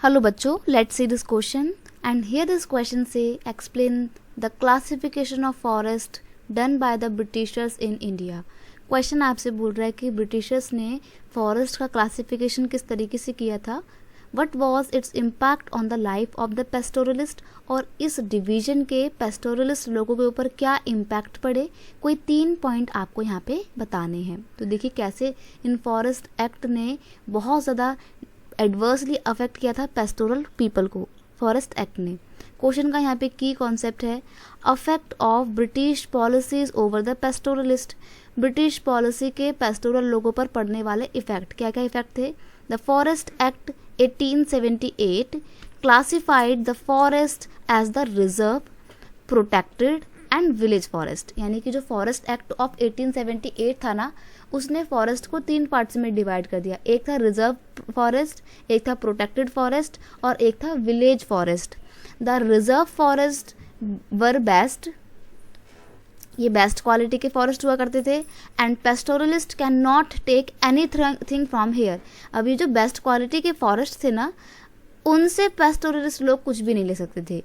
Hello बच्चों, let's see this question and here this question say explain the classification of forest done by the Britishers in India. Question आपसे बोल रहा है कि Britishers ने forest का क्लासिफिकेशन किस तरीके से किया था, what was its impact on the life of the pastoralist, और इस डिवीजन के पेस्टोरलिस्ट लोगों के ऊपर क्या इम्पैक्ट पड़े। कोई 3 पॉइंट आपको यहाँ पे बताने हैं। तो देखिए कैसे इन फॉरेस्ट एक्ट ने बहुत ज़्यादा एडवर्सली अफेक्ट किया था पेस्टोरल पीपल को, फॉरेस्ट एक्ट ने। क्वेश्चन का यहाँ पे की कॉन्सेप्ट है affect of British policies over the pastoralist. British policy के पेस्टोरल लोगों पर पड़ने वाले इफेक्ट, क्या क्या इफेक्ट थे। The forest act 1878 classified the forest as the reserve, protected and village forest. यानी कि जो फॉरेस्ट एक्ट ऑफ 1878 था ना, उसने फॉरेस्ट को 3 पार्ट्स में डिवाइड कर दिया। एक था रिजर्व फॉरेस्ट, एक था प्रोटेक्टेड फॉरेस्ट और एक था village forest. The reserve forest were best, ये बेस्ट क्वालिटी के फॉरेस्ट हुआ करते थे। And pastoralist can not take anything from here. अब ये जो बेस्ट क्वालिटी के फॉरेस्ट थे ना, उनसे पेस्टोरलिस्ट लोग कुछ भी नहीं ले सकते थे।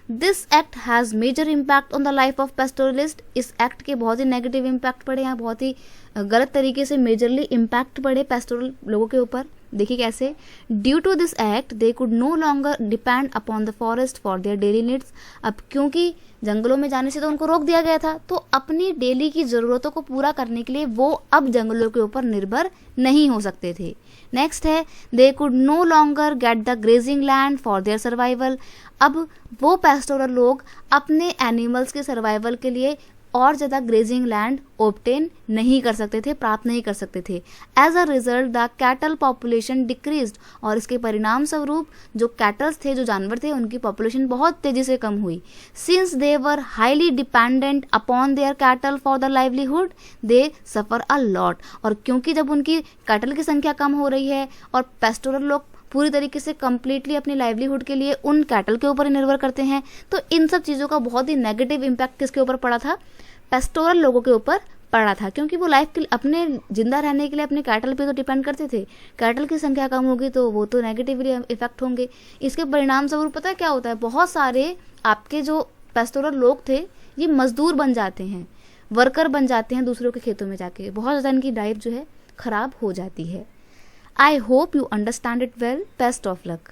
This act has major impact on the life of pastoralist. इस एक्ट के बहुत ही नेगेटिव इम्पैक्ट पड़े, यहाँ बहुत ही गलत तरीके से मेजरली इम्पैक्ट पड़े पेस्टोरल लोगों के ऊपर। देखिए कैसे। Due to this act they could no longer depend upon the forest for their daily needs. अब क्योंकि जंगलों में जाने से तो उनको रोक दिया गया था, तो अपनी डेली की ज़रूरतों को पूरा करने के लिए वो अब जंगलों के ऊपर निर्भर नहीं हो सकते थे। नेक्स्ट है they could no longer get the grazing land for their survival. अब वो पेस्टोरल लोग अपने एनिमल्स के सर्वाइवल के लिए और ज़्यादा ग्रेजिंग लैंड ऑब्टेन नहीं कर सकते थे, प्राप्त नहीं कर सकते थे। As a result the cattle population decreased, और इसके परिणाम स्वरूप जो कैटल्स थे, जो जानवर थे, उनकी पॉपुलेशन बहुत तेजी से कम हुई। Since they were highly dependent upon their cattle for the livelihood they suffer a lot. और क्योंकि जब उनकी कैटल की संख्या कम हो रही है और पेस्टोरल लोग पूरी तरीके से कम्प्लीटली अपनी लाइवलीहुड के लिए उन कैटल के ऊपर निर्भर करते हैं, तो इन सब चीज़ों का बहुत ही नेगेटिव इम्पैक्ट किसके ऊपर पड़ा था, पेस्टोरल लोगों के ऊपर पड़ा था। क्योंकि वो लाइफ के अपने जिंदा रहने के लिए अपने कैटल पे तो डिपेंड करते थे। कैटल की संख्या कम होगी तो वो तो नेगेटिवली इफेक्ट होंगे। इसके परिणाम स्वरूप पता है क्या होता है, बहुत सारे आपके जो पेस्टोरल लोग थे ये मजदूर बन जाते हैं, वर्कर बन जाते हैं दूसरों के खेतों में जाके। बहुत ज़्यादा इनकी लाइफ जो है खराब हो जाती है। I hope you understand it well. Best of luck.